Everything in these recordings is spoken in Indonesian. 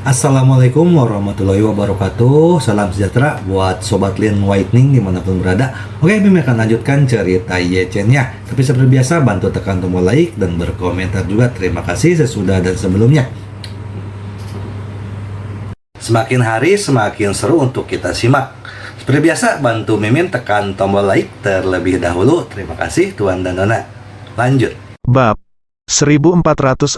Assalamualaikum warahmatullahi wabarakatuh. Salam sejahtera buat Sobat Lin Whitening dimanapun berada. Oke, Bim akan lanjutkan cerita Yechen-nya. Tapi seperti biasa, bantu tekan tombol like dan berkomentar juga. Terima kasih sesudah dan sebelumnya. Semakin hari semakin seru untuk kita simak. Seperti biasa, bantu Mimin tekan tombol like terlebih dahulu. Terima kasih Tuan dan Nona. Lanjut. Bab 1466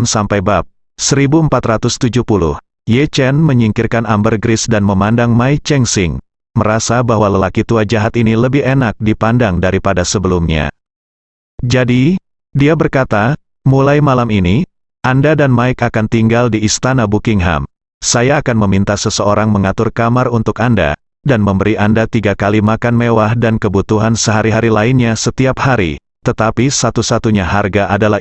sampai bab 1470. Ye Chen menyingkirkan ambergris dan memandang Mai Chengxing, merasa bahwa lelaki tua jahat ini lebih enak dipandang daripada sebelumnya. Jadi, dia berkata, mulai malam ini, Anda dan Mike akan tinggal di istana Buckingham. Saya akan meminta seseorang mengatur kamar untuk Anda, dan memberi Anda 3 kali makan mewah dan kebutuhan sehari-hari lainnya setiap hari. Tetapi satu-satunya harga adalah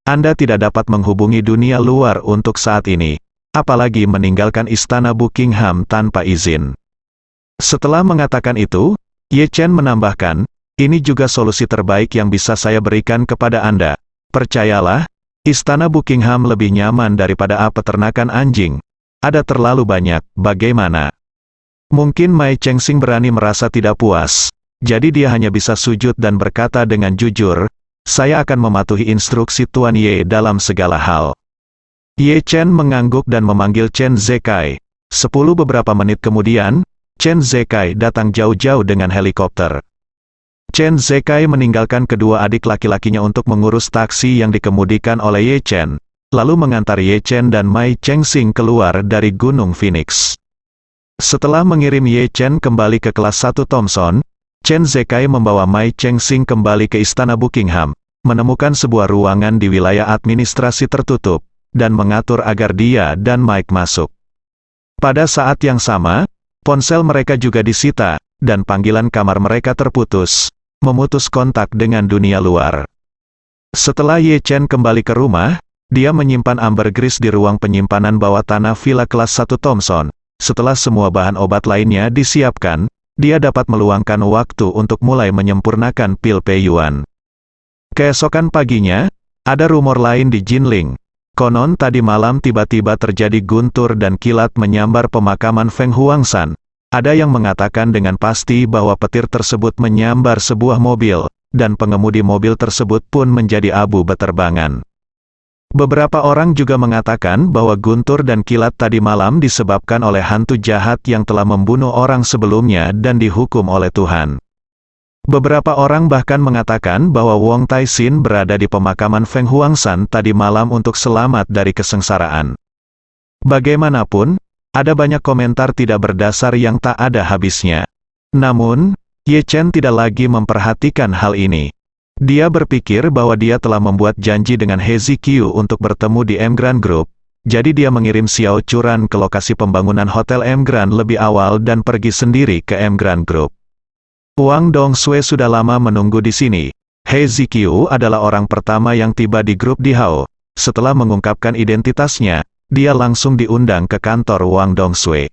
Anda tidak dapat menghubungi dunia luar untuk saat ini, apalagi meninggalkan istana Buckingham tanpa izin. Setelah mengatakan itu, Ye Chen menambahkan, ini juga solusi terbaik yang bisa saya berikan kepada Anda. Percayalah, istana Buckingham lebih nyaman daripada peternakan anjing. Ada terlalu banyak, bagaimana? Mungkin Mai Chengxing berani merasa tidak puas, jadi dia hanya bisa sujud dan berkata dengan jujur, saya akan mematuhi instruksi Tuan Ye dalam segala hal. Ye Chen mengangguk dan memanggil Chen Zekai. Beberapa menit kemudian, Chen Zekai datang jauh-jauh dengan helikopter. Chen Zekai meninggalkan kedua adik laki-lakinya untuk mengurus taksi yang dikemudikan oleh Ye Chen, lalu mengantar Ye Chen dan Mai Chengxing keluar dari Gunung Phoenix. Setelah mengirim Ye Chen kembali ke kelas 1 Thomson, Chen Zekai membawa Mai Chengxing kembali ke istana Buckingham, menemukan sebuah ruangan di wilayah administrasi tertutup, dan mengatur agar dia dan Mike masuk. Pada saat yang sama, ponsel mereka juga disita, dan panggilan kamar mereka terputus, memutus kontak dengan dunia luar. Setelah Ye Chen kembali ke rumah, dia menyimpan ambergris di ruang penyimpanan bawah tanah villa kelas 1 Thomson. Setelah semua bahan obat lainnya disiapkan, dia dapat meluangkan waktu untuk mulai menyempurnakan pil Peiyuan. Keesokan paginya, ada rumor lain di Jinling. Konon tadi malam tiba-tiba terjadi guntur dan kilat menyambar pemakaman Feng Huangshan. Ada yang mengatakan dengan pasti bahwa petir tersebut menyambar sebuah mobil, dan pengemudi mobil tersebut pun menjadi abu beterbangan. Beberapa orang juga mengatakan bahwa guntur dan kilat tadi malam disebabkan oleh hantu jahat yang telah membunuh orang sebelumnya dan dihukum oleh Tuhan. Beberapa orang bahkan mengatakan bahwa Wong Taixin berada di pemakaman Feng Huangshan tadi malam untuk selamat dari kesengsaraan. Bagaimanapun, ada banyak komentar tidak berdasar yang tak ada habisnya. Namun, Ye Chen tidak lagi memperhatikan hal ini. Dia berpikir bahwa dia telah membuat janji dengan He Ziqiu untuk bertemu di Emgrand Group, jadi dia mengirim Xiao Churan ke lokasi pembangunan Hotel Emgrand lebih awal dan pergi sendiri ke Emgrand Group. Wang Dongsui sudah lama menunggu di sini. He Ziqiu adalah orang pertama yang tiba di grup Dihao. Setelah mengungkapkan identitasnya, dia langsung diundang ke kantor Wang Dongsui.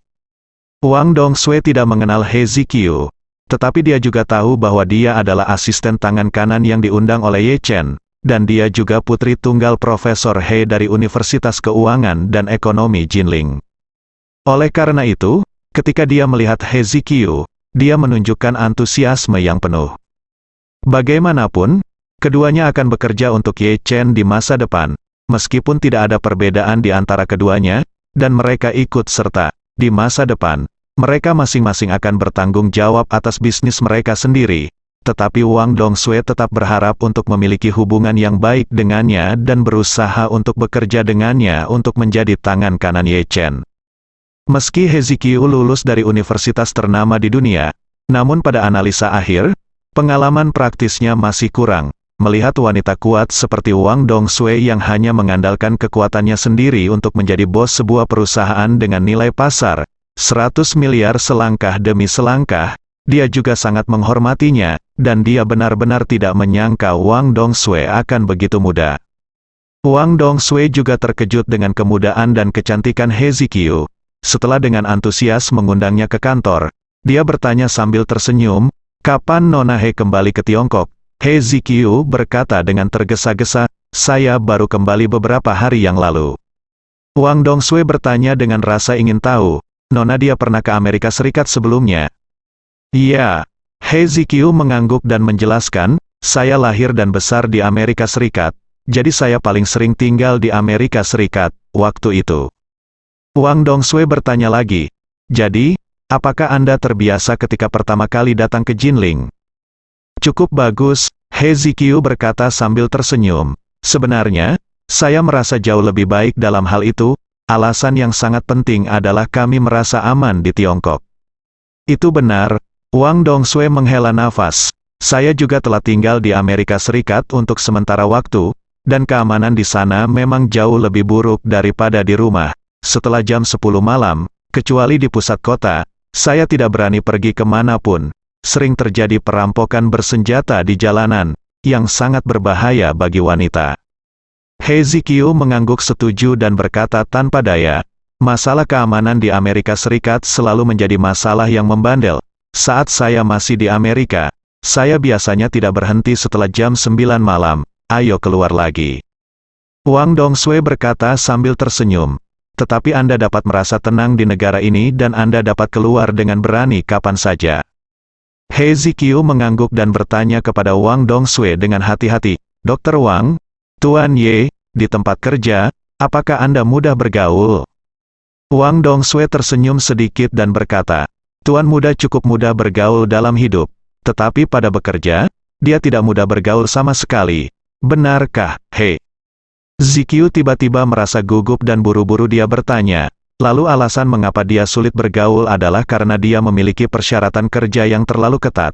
Wang Dongsui tidak mengenal He Ziqiu, tetapi dia juga tahu bahwa dia adalah asisten tangan kanan yang diundang oleh Ye Chen, dan dia juga putri tunggal Profesor He dari Universitas Keuangan dan Ekonomi Jinling. Oleh karena itu, ketika dia melihat He Ziqiu, dia menunjukkan antusiasme yang penuh. Bagaimanapun, keduanya akan bekerja untuk Ye Chen di masa depan, meskipun tidak ada perbedaan di antara keduanya, dan mereka ikut serta, di masa depan, mereka masing-masing akan bertanggung jawab atas bisnis mereka sendiri, tetapi Wang Dongsui tetap berharap untuk memiliki hubungan yang baik dengannya dan berusaha untuk bekerja dengannya untuk menjadi tangan kanan Ye Chen. Meski He Ziqiu lulus dari universitas ternama di dunia, namun pada analisa akhir, pengalaman praktisnya masih kurang. Melihat wanita kuat seperti Wang Dongsui yang hanya mengandalkan kekuatannya sendiri untuk menjadi bos sebuah perusahaan dengan nilai pasar 100 miliar selangkah demi selangkah, dia juga sangat menghormatinya, dan dia benar-benar tidak menyangka Wang Dongsui akan begitu muda. Wang Dongsui juga terkejut dengan kemudaan dan kecantikan He Ziqiu. Setelah dengan antusias mengundangnya ke kantor, dia bertanya sambil tersenyum, kapan Nona He kembali ke Tiongkok? He Ziqiu berkata dengan tergesa-gesa, saya baru kembali beberapa hari yang lalu. Wang Dongsue bertanya dengan rasa ingin tahu, nona dia pernah ke Amerika Serikat sebelumnya? Iya. He Ziqiu mengangguk dan menjelaskan, saya lahir dan besar di Amerika Serikat, jadi saya paling sering tinggal di Amerika Serikat, waktu itu. Wang Dongsue bertanya lagi, jadi, apakah Anda terbiasa ketika pertama kali datang ke Jinling? Cukup bagus, He Ziqiu berkata sambil tersenyum. Sebenarnya, saya merasa jauh lebih baik dalam hal itu, alasan yang sangat penting adalah kami merasa aman di Tiongkok. Itu benar, Wang Dongsue menghela nafas. Saya juga telah tinggal di Amerika Serikat untuk sementara waktu, dan keamanan di sana memang jauh lebih buruk daripada di rumah. Setelah jam 10 malam, kecuali di pusat kota, saya tidak berani pergi kemanapun. Sering terjadi perampokan bersenjata di jalanan, yang sangat berbahaya bagi wanita. He Ziqiu mengangguk setuju dan berkata tanpa daya, masalah keamanan di Amerika Serikat selalu menjadi masalah yang membandel. Saat saya masih di Amerika, saya biasanya tidak berhenti setelah jam 9 malam, ayo keluar lagi. Wang Dongsue berkata sambil tersenyum, tetapi Anda dapat merasa tenang di negara ini dan Anda dapat keluar dengan berani kapan saja. He Ziqiu mengangguk dan bertanya kepada Wang Dongsue dengan hati-hati, Dr. Wang, Tuan Ye, di tempat kerja, apakah Anda mudah bergaul? Wang Dongsue tersenyum sedikit dan berkata, Tuan muda cukup mudah bergaul dalam hidup, tetapi pada bekerja, dia tidak mudah bergaul sama sekali. Benarkah, He? Ziqiu tiba-tiba merasa gugup dan buru-buru dia bertanya, lalu alasan mengapa dia sulit bergaul adalah karena dia memiliki persyaratan kerja yang terlalu ketat.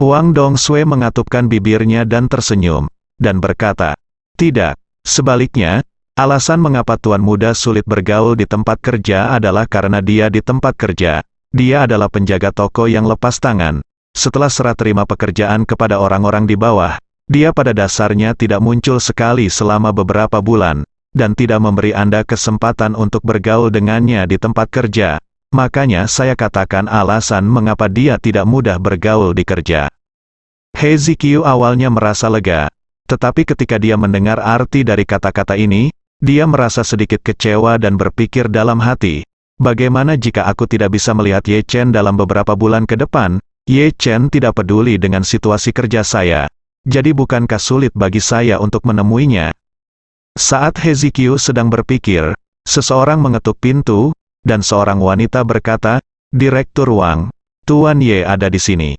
Wang Dongsue mengatupkan bibirnya dan tersenyum, dan berkata, tidak, sebaliknya, alasan mengapa tuan muda sulit bergaul di tempat kerja adalah karena dia di tempat kerja. Dia adalah penjaga toko yang lepas tangan. Setelah serah terima pekerjaan kepada orang-orang di bawah, dia pada dasarnya tidak muncul sekali selama beberapa bulan, dan tidak memberi Anda kesempatan untuk bergaul dengannya di tempat kerja. Makanya saya katakan alasan mengapa dia tidak mudah bergaul di kerja. He Ziqiu awalnya merasa lega, tetapi ketika dia mendengar arti dari kata-kata ini, dia merasa sedikit kecewa dan berpikir dalam hati, bagaimana jika aku tidak bisa melihat Ye Chen dalam beberapa bulan ke depan? Ye Chen tidak peduli dengan situasi kerja saya. Jadi bukankah sulit bagi saya untuk menemuinya? Saat He Ziqiu sedang berpikir, seseorang mengetuk pintu, dan seorang wanita berkata, Direktur Wang, Tuan Ye ada di sini.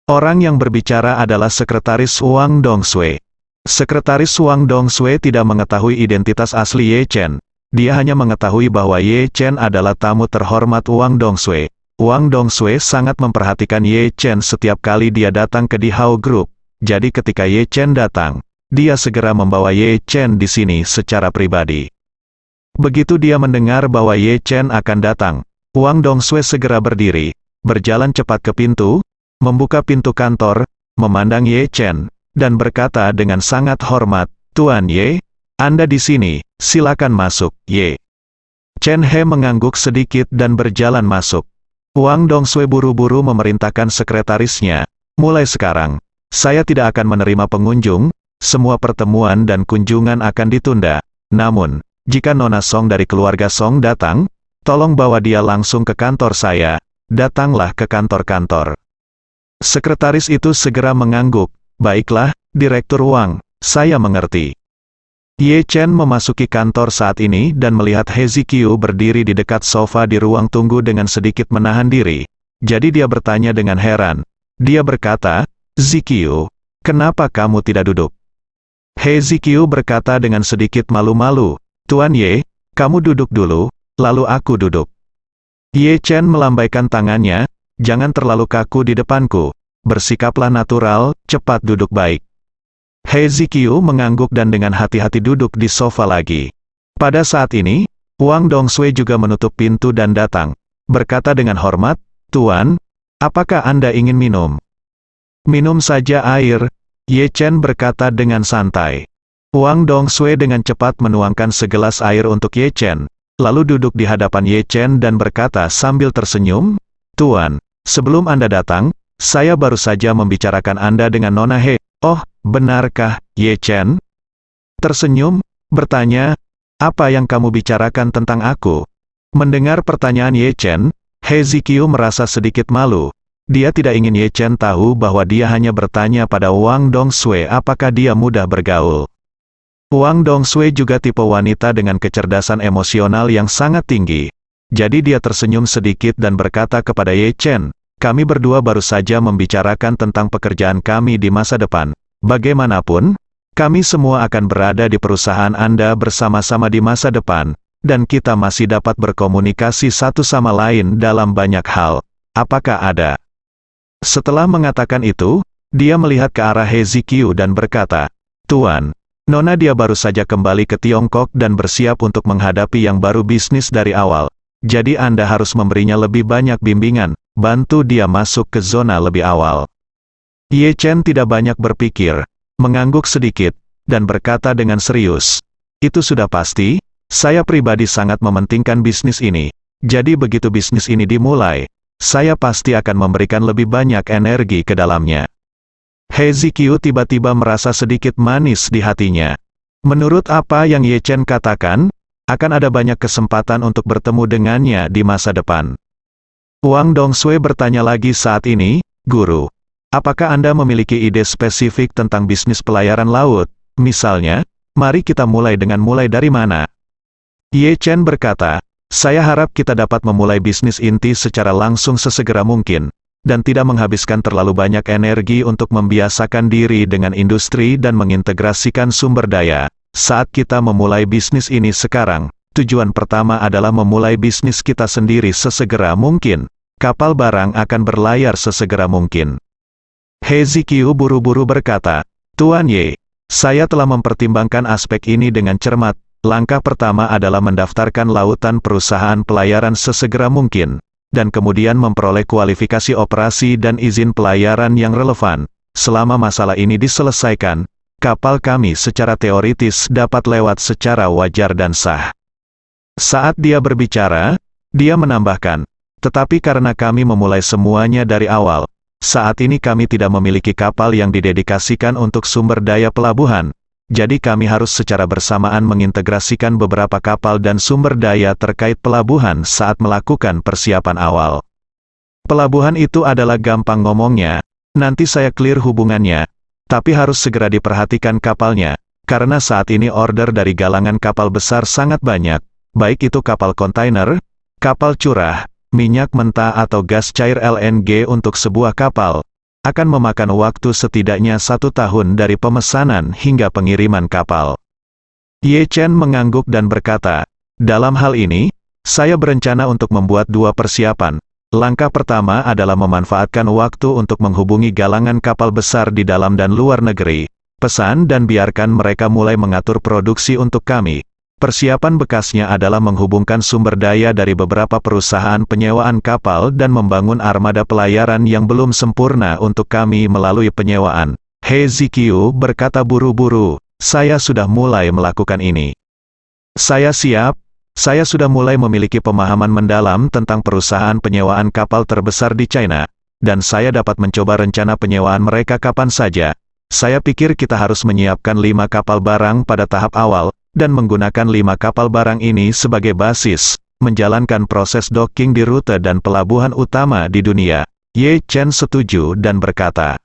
Orang yang berbicara adalah Sekretaris Wang Dongsue. Sekretaris Wang Dongsue tidak mengetahui identitas asli Ye Chen. Dia hanya mengetahui bahwa Ye Chen adalah tamu terhormat Wang Dongsue. Wang Dongsue sangat memperhatikan Ye Chen setiap kali dia datang ke Di Hao Group. Jadi ketika Ye Chen datang, dia segera membawa Ye Chen di sini secara pribadi. Begitu dia mendengar bahwa Ye Chen akan datang, Wang Dongsue segera berdiri, berjalan cepat ke pintu, membuka pintu kantor, memandang Ye Chen, dan berkata dengan sangat hormat, Tuan Ye, Anda di sini, silakan masuk, Ye. Chen He mengangguk sedikit dan berjalan masuk. Wang Dongsue buru-buru memerintahkan sekretarisnya, mulai sekarang, saya tidak akan menerima pengunjung, semua pertemuan dan kunjungan akan ditunda. Namun, jika Nona Song dari keluarga Song datang, tolong bawa dia langsung ke kantor saya, datanglah ke kantor-kantor. Sekretaris itu segera mengangguk, baiklah, Direktur Wang, saya mengerti. Ye Chen memasuki kantor saat ini dan melihat He Ziqiu berdiri di dekat sofa di ruang tunggu dengan sedikit menahan diri. Jadi dia bertanya dengan heran. Dia berkata, Ziqiu, kenapa kamu tidak duduk? He Ziqiu berkata dengan sedikit malu-malu, Tuan Ye, kamu duduk dulu, lalu aku duduk. Ye Chen melambaikan tangannya, jangan terlalu kaku di depanku, bersikaplah natural, cepat duduk baik. He Ziqiu mengangguk dan dengan hati-hati duduk di sofa lagi. Pada saat ini, Wang Dongsue juga menutup pintu dan datang, berkata dengan hormat, Tuan, apakah Anda ingin minum? Minum saja air, Ye Chen berkata dengan santai. Wang Dongsue dengan cepat menuangkan segelas air untuk Ye Chen, lalu duduk di hadapan Ye Chen dan berkata sambil tersenyum, Tuan, sebelum Anda datang, saya baru saja membicarakan Anda dengan Nona He. Oh, benarkah, Ye Chen? Tersenyum, bertanya, Apa yang kamu bicarakan tentang aku? Mendengar pertanyaan Ye Chen, He Ziqiu merasa sedikit malu. Dia tidak ingin Ye Chen tahu bahwa dia hanya bertanya pada Wang Dongsui apakah dia mudah bergaul. Wang Dongsui juga tipe wanita dengan kecerdasan emosional yang sangat tinggi. Jadi dia tersenyum sedikit dan berkata kepada Ye Chen, kami berdua baru saja membicarakan tentang pekerjaan kami di masa depan. Bagaimanapun, kami semua akan berada di perusahaan Anda bersama-sama di masa depan, dan kita masih dapat berkomunikasi satu sama lain dalam banyak hal. Apakah ada? Setelah mengatakan itu, dia melihat ke arah He Ziqiu dan berkata, Tuan, Nona dia baru saja kembali ke Tiongkok dan bersiap untuk menghadapi yang baru bisnis dari awal. Jadi Anda harus memberinya lebih banyak bimbingan, bantu dia masuk ke zona lebih awal. Ye Chen tidak banyak berpikir, mengangguk sedikit, dan berkata dengan serius, itu sudah pasti, saya pribadi sangat mementingkan bisnis ini. Jadi begitu bisnis ini dimulai, saya pasti akan memberikan lebih banyak energi ke dalamnya. He Ziqiu tiba-tiba merasa sedikit manis di hatinya. Menurut apa yang Ye Chen katakan, akan ada banyak kesempatan untuk bertemu dengannya di masa depan. Wang Dongsui bertanya lagi saat ini, Guru, apakah Anda memiliki ide spesifik tentang bisnis pelayaran laut? Misalnya, mari kita mulai dari mana? Ye Chen berkata, saya harap kita dapat memulai bisnis inti secara langsung sesegera mungkin, dan tidak menghabiskan terlalu banyak energi untuk membiasakan diri dengan industri dan mengintegrasikan sumber daya. Saat kita memulai bisnis ini sekarang, tujuan pertama adalah memulai bisnis kita sendiri sesegera mungkin. Kapal barang akan berlayar sesegera mungkin. He Ziqiu buru-buru berkata, Tuan Ye, saya telah mempertimbangkan aspek ini dengan cermat. Langkah pertama adalah mendaftarkan lautan perusahaan pelayaran sesegera mungkin, dan kemudian memperoleh kualifikasi operasi dan izin pelayaran yang relevan. Selama masalah ini diselesaikan, kapal kami secara teoritis dapat lewat secara wajar dan sah. Saat dia berbicara, dia menambahkan, tetapi karena kami memulai semuanya dari awal, saat ini kami tidak memiliki kapal yang didedikasikan untuk sumber daya pelabuhan, jadi kami harus secara bersamaan mengintegrasikan beberapa kapal dan sumber daya terkait pelabuhan saat melakukan persiapan awal. Pelabuhan itu adalah gampang ngomongnya, nanti saya clear hubungannya, tapi harus segera diperhatikan kapalnya, karena saat ini order dari galangan kapal besar sangat banyak, baik itu kapal kontainer, kapal curah, minyak mentah atau gas cair LNG untuk sebuah kapal, akan memakan waktu setidaknya 1 tahun dari pemesanan hingga pengiriman kapal. Ye Chen mengangguk dan berkata, dalam hal ini, saya berencana untuk membuat 2 persiapan. Langkah pertama adalah memanfaatkan waktu untuk menghubungi galangan kapal besar di dalam dan luar negeri, pesan dan biarkan mereka mulai mengatur produksi untuk kami. Persiapan bekasnya adalah menghubungkan sumber daya dari beberapa perusahaan penyewaan kapal dan membangun armada pelayaran yang belum sempurna untuk kami melalui penyewaan. He Ziqiu berkata buru-buru, saya sudah mulai melakukan ini. Saya siap. Saya sudah mulai memiliki pemahaman mendalam tentang perusahaan penyewaan kapal terbesar di China, dan saya dapat mencoba rencana penyewaan mereka kapan saja. Saya pikir kita harus menyiapkan 5 kapal barang pada tahap awal, dan menggunakan 5 kapal barang ini sebagai basis, menjalankan proses docking di rute dan pelabuhan utama di dunia. Ye Chen setuju dan berkata,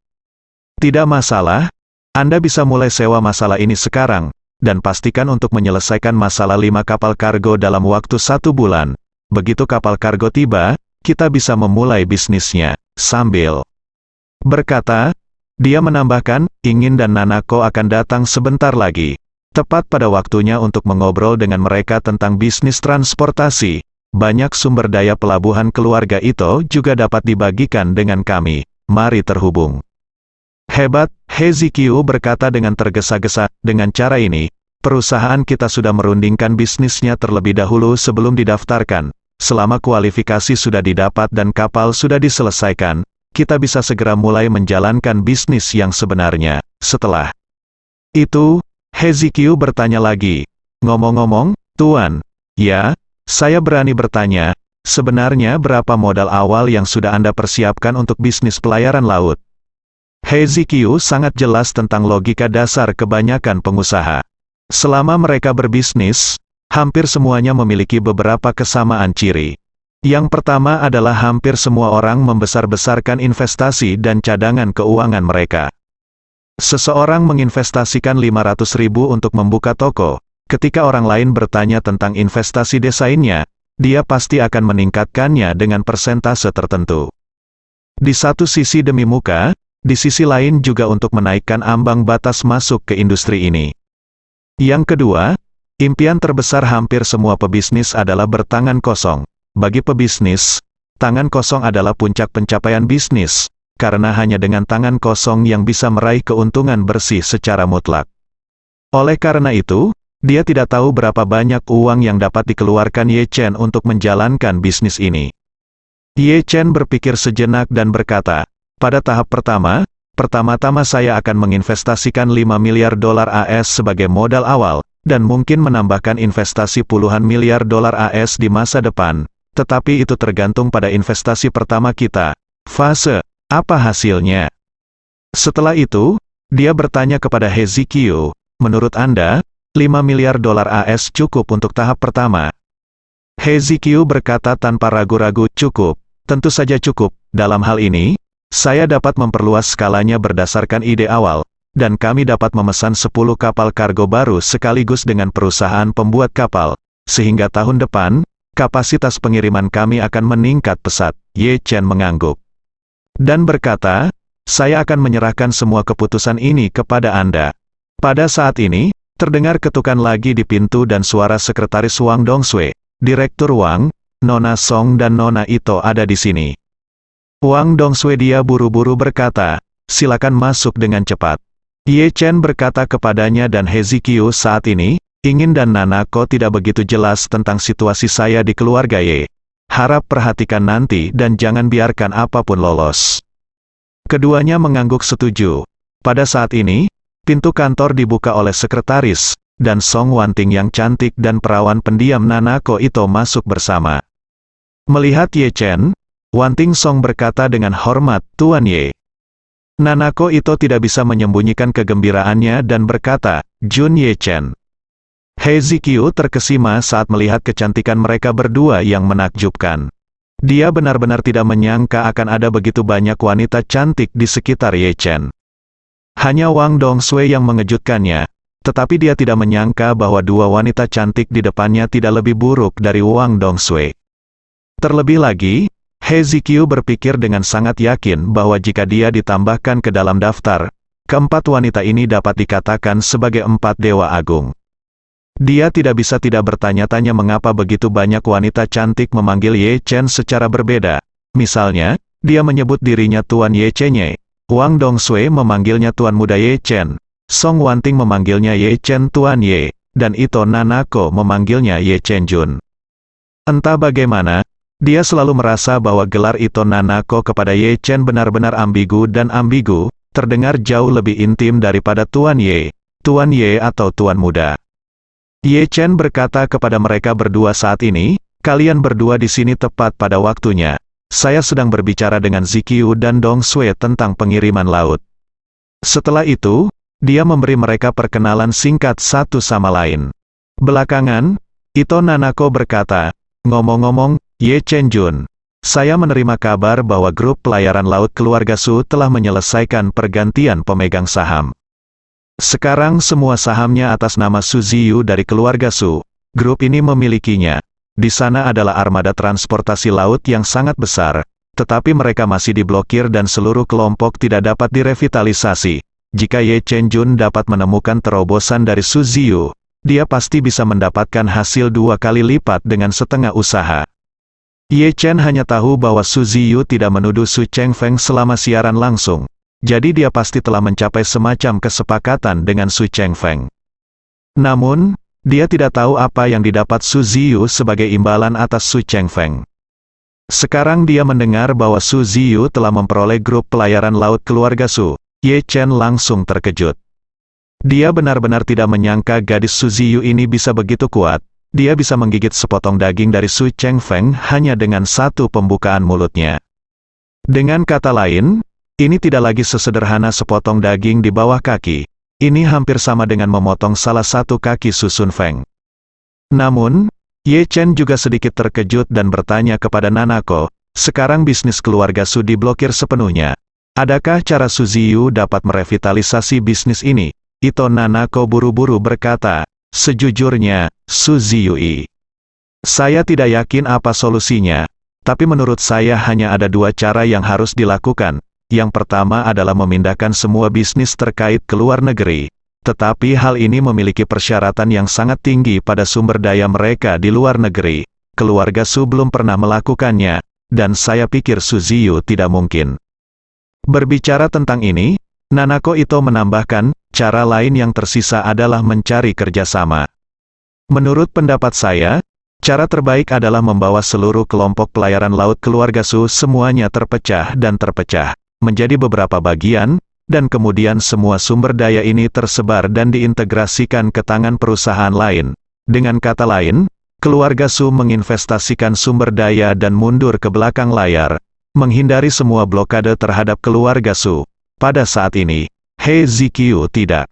tidak masalah, Anda bisa mulai sewa masalah ini sekarang, dan pastikan untuk menyelesaikan masalah 5 kapal kargo dalam waktu 1 bulan. Begitu kapal kargo tiba, kita bisa memulai bisnisnya. Sambil berkata, dia menambahkan, Ingin dan Nanako akan datang sebentar lagi. Tepat pada waktunya untuk mengobrol dengan mereka tentang bisnis transportasi. Banyak sumber daya pelabuhan keluarga Ito juga dapat dibagikan dengan kami. Mari terhubung. Hebat, He Ziqiu berkata dengan tergesa-gesa, dengan cara ini, perusahaan kita sudah merundingkan bisnisnya terlebih dahulu sebelum didaftarkan. Selama kualifikasi sudah didapat dan kapal sudah diselesaikan, kita bisa segera mulai menjalankan bisnis yang sebenarnya. Setelah itu, He Ziqiu bertanya lagi, ngomong-ngomong, Tuan, ya, saya berani bertanya, sebenarnya berapa modal awal yang sudah Anda persiapkan untuk bisnis pelayaran laut? He Ziqiu sangat jelas tentang logika dasar kebanyakan pengusaha. Selama mereka berbisnis, Hampir semuanya memiliki beberapa kesamaan ciri. Yang pertama adalah hampir semua orang membesar-besarkan investasi dan cadangan keuangan mereka. Seseorang menginvestasikan 500.000 untuk membuka toko. Ketika orang lain bertanya tentang investasi desainnya, dia pasti akan meningkatkannya dengan persentase tertentu. Di satu sisi demi muka, di sisi lain juga untuk menaikkan ambang batas masuk ke industri ini. Yang kedua, impian terbesar hampir semua pebisnis adalah bertangan kosong. Bagi pebisnis, tangan kosong adalah puncak pencapaian bisnis, karena hanya dengan tangan kosong yang bisa meraih keuntungan bersih secara mutlak. Oleh karena itu, dia tidak tahu berapa banyak uang yang dapat dikeluarkan Ye Chen untuk menjalankan bisnis ini. Ye Chen berpikir sejenak dan berkata, pada tahap pertama-tama saya akan menginvestasikan 5 miliar dolar AS sebagai modal awal, dan mungkin menambahkan investasi puluhan miliar dolar AS di masa depan, tetapi itu tergantung pada investasi pertama kita. Fase, apa hasilnya? Setelah itu, dia bertanya kepada Hezekiah, menurut Anda, 5 miliar dolar AS cukup untuk tahap pertama? Hezekiah berkata tanpa ragu-ragu, cukup, tentu saja cukup. Dalam hal ini, saya dapat memperluas skalanya berdasarkan ide awal, dan kami dapat memesan 10 kapal kargo baru sekaligus dengan perusahaan pembuat kapal, sehingga tahun depan, kapasitas pengiriman kami akan meningkat pesat. Ye Chen mengangguk dan berkata, saya akan menyerahkan semua keputusan ini kepada Anda. Pada saat ini, terdengar ketukan lagi di pintu dan suara sekretaris Wang Dongshui, Direktur Wang, Nona Song dan Nona Ito ada di sini. Wang Dongshui dia buru-buru berkata, silakan masuk dengan cepat. Ye Chen berkata kepadanya dan Hezekiah saat ini, Ingin dan Nanako tidak begitu jelas tentang situasi saya di keluarga Ye. Harap perhatikan nanti dan jangan biarkan apapun lolos. Keduanya mengangguk setuju. Pada saat ini, pintu kantor dibuka oleh sekretaris, dan Song Wanting yang cantik dan perawan pendiam Nanako Ito masuk bersama. Melihat Ye Chen, Wanting Song berkata dengan hormat, Tuan Ye. Nanako Ito tidak bisa menyembunyikan kegembiraannya dan berkata, Jun Ye Chen. Hezekiah terkesima saat melihat kecantikan mereka berdua yang menakjubkan. Dia benar-benar tidak menyangka akan ada begitu banyak wanita cantik di sekitar Ye Chen. Hanya Wang Dongshui yang mengejutkannya, tetapi dia tidak menyangka bahwa dua wanita cantik di depannya tidak lebih buruk dari Wang Dongshui. Terlebih lagi, Hezekiah berpikir dengan sangat yakin bahwa jika dia ditambahkan ke dalam daftar, keempat wanita ini dapat dikatakan sebagai 4 dewa agung. Dia tidak bisa tidak bertanya-tanya mengapa begitu banyak wanita cantik memanggil Ye Chen secara berbeda. Misalnya, dia menyebut dirinya Tuan Ye Chen. Wang Dongshui memanggilnya Tuan Muda Ye Chen. Song Wanting memanggilnya Ye Chen Tuan Ye, dan Ito Nanako memanggilnya Ye Chen Jun. Entah bagaimana, dia selalu merasa bahwa gelar Ito Nanako kepada Ye Chen benar-benar ambigu dan ambigu, terdengar jauh lebih intim daripada Tuan Ye atau Tuan Muda. Ye Chen berkata kepada mereka berdua saat ini, kalian berdua di sini tepat pada waktunya. Saya sedang berbicara dengan Ziqiu dan Dong Sui tentang pengiriman laut. Setelah itu, dia memberi mereka perkenalan singkat satu sama lain. Belakangan, Ito Nanako berkata, ngomong-ngomong, Ye Chen Jun, saya menerima kabar bahwa grup pelayaran laut keluarga Su telah menyelesaikan pergantian pemegang saham. Sekarang semua sahamnya atas nama Su Ziyu dari keluarga Su. Grup ini memilikinya. Di sana adalah armada transportasi laut yang sangat besar, tetapi mereka masih diblokir dan seluruh kelompok tidak dapat direvitalisasi. Jika Ye Chen Jun dapat menemukan terobosan dari Su Ziyu, dia pasti bisa mendapatkan hasil 2 kali lipat dengan setengah usaha. Ye Chen hanya tahu bahwa Su Ziyu tidak menuduh Su Chengfeng selama siaran langsung. Jadi dia pasti telah mencapai semacam kesepakatan dengan Su Chengfeng. Namun, dia tidak tahu apa yang didapat Su Ziyu sebagai imbalan atas Su Chengfeng. Sekarang dia mendengar bahwa Su Ziyu telah memperoleh grup pelayaran laut keluarga Su. Ye Chen langsung terkejut. Dia benar-benar tidak menyangka gadis Su Ziyu ini bisa begitu kuat. Dia bisa menggigit sepotong daging dari Su Chengfeng hanya dengan satu pembukaan mulutnya. Dengan kata lain, ini tidak lagi sesederhana sepotong daging di bawah kaki. Ini hampir sama dengan memotong salah satu kaki Su Sun Feng. Namun, Ye Chen juga sedikit terkejut dan bertanya kepada Nanako, sekarang bisnis keluarga Su diblokir sepenuhnya. Adakah cara Su Ziyu dapat merevitalisasi bisnis ini? Ito Nanako buru-buru berkata, sejujurnya, Su Ziyui. Saya tidak yakin apa solusinya, tapi menurut saya hanya ada dua cara yang harus dilakukan. Yang pertama adalah memindahkan semua bisnis terkait ke luar negeri. Tetapi hal ini memiliki persyaratan yang sangat tinggi pada sumber daya mereka di luar negeri. Keluarga Su belum pernah melakukannya, dan saya pikir Su Ziyu tidak mungkin. Berbicara tentang ini, Nanako Ito menambahkan, cara lain yang tersisa adalah mencari kerjasama. Menurut pendapat saya, cara terbaik adalah membawa seluruh kelompok pelayaran laut keluarga Su semuanya terpecah dan terpecah menjadi beberapa bagian, dan kemudian semua sumber daya ini tersebar dan diintegrasikan ke tangan perusahaan lain. Dengan kata lain, keluarga Su menginvestasikan sumber daya dan mundur ke belakang layar, menghindari semua blokade terhadap keluarga Su. Pada saat ini, He Zikyu tidak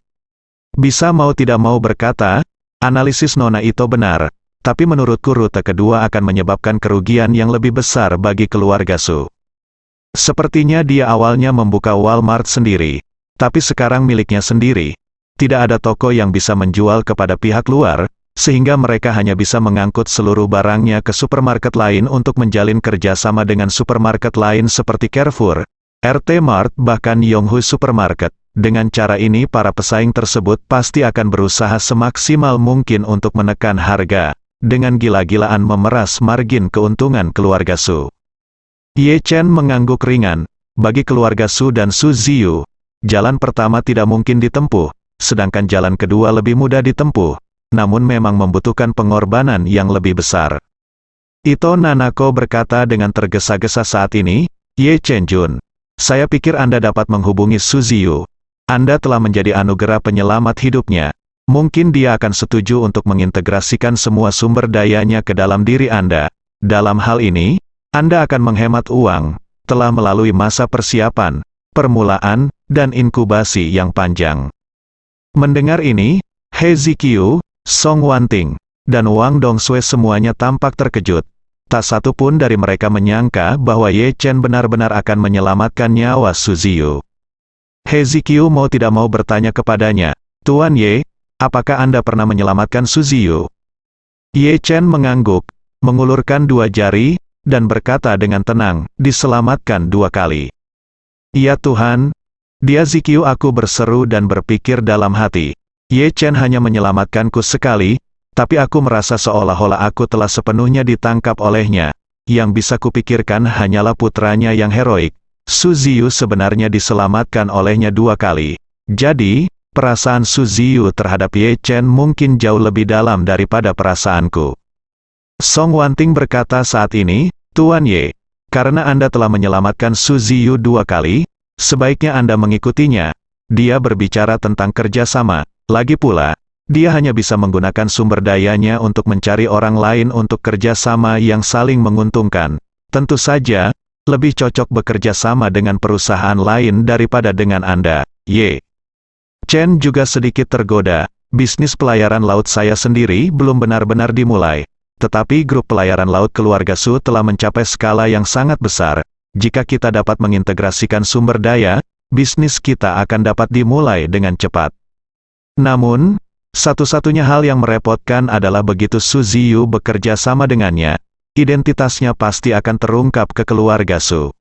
bisa mau tidak mau berkata, analisis Nona Ito benar, tapi menurutku rute kedua akan menyebabkan kerugian yang lebih besar bagi keluarga Su. Sepertinya dia awalnya membuka Walmart sendiri, tapi sekarang miliknya sendiri. Tidak ada toko yang bisa menjual kepada pihak luar, sehingga mereka hanya bisa mengangkut seluruh barangnya ke supermarket lain untuk menjalin kerjasama dengan supermarket lain seperti Carrefour, RT Mart, bahkan Yonghu Supermarket. Dengan cara ini para pesaing tersebut pasti akan berusaha semaksimal mungkin untuk menekan harga, dengan gila-gilaan memeras margin keuntungan keluarga Su. Ye Chen mengangguk ringan. Bagi keluarga Su dan Su Ziyu, jalan pertama tidak mungkin ditempuh, sedangkan jalan kedua lebih mudah ditempuh, namun memang membutuhkan pengorbanan yang lebih besar. Ito Nanako berkata dengan tergesa-gesa saat ini, Ye Chen Jun, saya pikir Anda dapat menghubungi Su Ziyu. Anda telah menjadi anugerah penyelamat hidupnya. Mungkin dia akan setuju untuk mengintegrasikan semua sumber dayanya ke dalam diri Anda. Dalam hal ini, Anda akan menghemat uang, telah melalui masa persiapan, permulaan, dan inkubasi yang panjang. Mendengar ini, He Zikyu, Song Wanting, dan Wang Dongsue semuanya tampak terkejut. Tak satu pun dari mereka menyangka bahwa Ye Chen benar-benar akan menyelamatkan nyawa Su Ziyu. He Zikyu mau tidak mau bertanya kepadanya, Tuan Ye, apakah Anda pernah menyelamatkan Su Ziyu? Ye Chen mengangguk, mengulurkan dua jari, dan berkata dengan tenang, diselamatkan 2 kali. Ya Tuhan, dia Zikyu, aku berseru dan berpikir dalam hati. Ye Chen hanya menyelamatkanku sekali, tapi aku merasa seolah-olah aku telah sepenuhnya ditangkap olehnya. Yang bisa kupikirkan hanyalah putranya yang heroik. Su Ziyu sebenarnya diselamatkan olehnya 2 kali. Jadi, perasaan Su Ziyu terhadap Ye Chen mungkin jauh lebih dalam daripada perasaanku. Song Wanting berkata saat ini, Tuan Ye, karena Anda telah menyelamatkan Su Ziyu 2 kali, sebaiknya Anda mengikutinya. Dia berbicara tentang kerjasama. Lagi pula, dia hanya bisa menggunakan sumber dayanya untuk mencari orang lain untuk kerjasama yang saling menguntungkan. Tentu saja, lebih cocok bekerja sama dengan perusahaan lain daripada dengan Anda, Ye. Chen juga sedikit tergoda. Bisnis pelayaran laut saya sendiri belum benar-benar dimulai. Tetapi grup pelayaran laut keluarga Su telah mencapai skala yang sangat besar. Jika kita dapat mengintegrasikan sumber daya, bisnis kita akan dapat dimulai dengan cepat. Namun, satu-satunya hal yang merepotkan adalah begitu Su Ziyu bekerja sama dengannya, identitasnya pasti akan terungkap ke keluarga Su.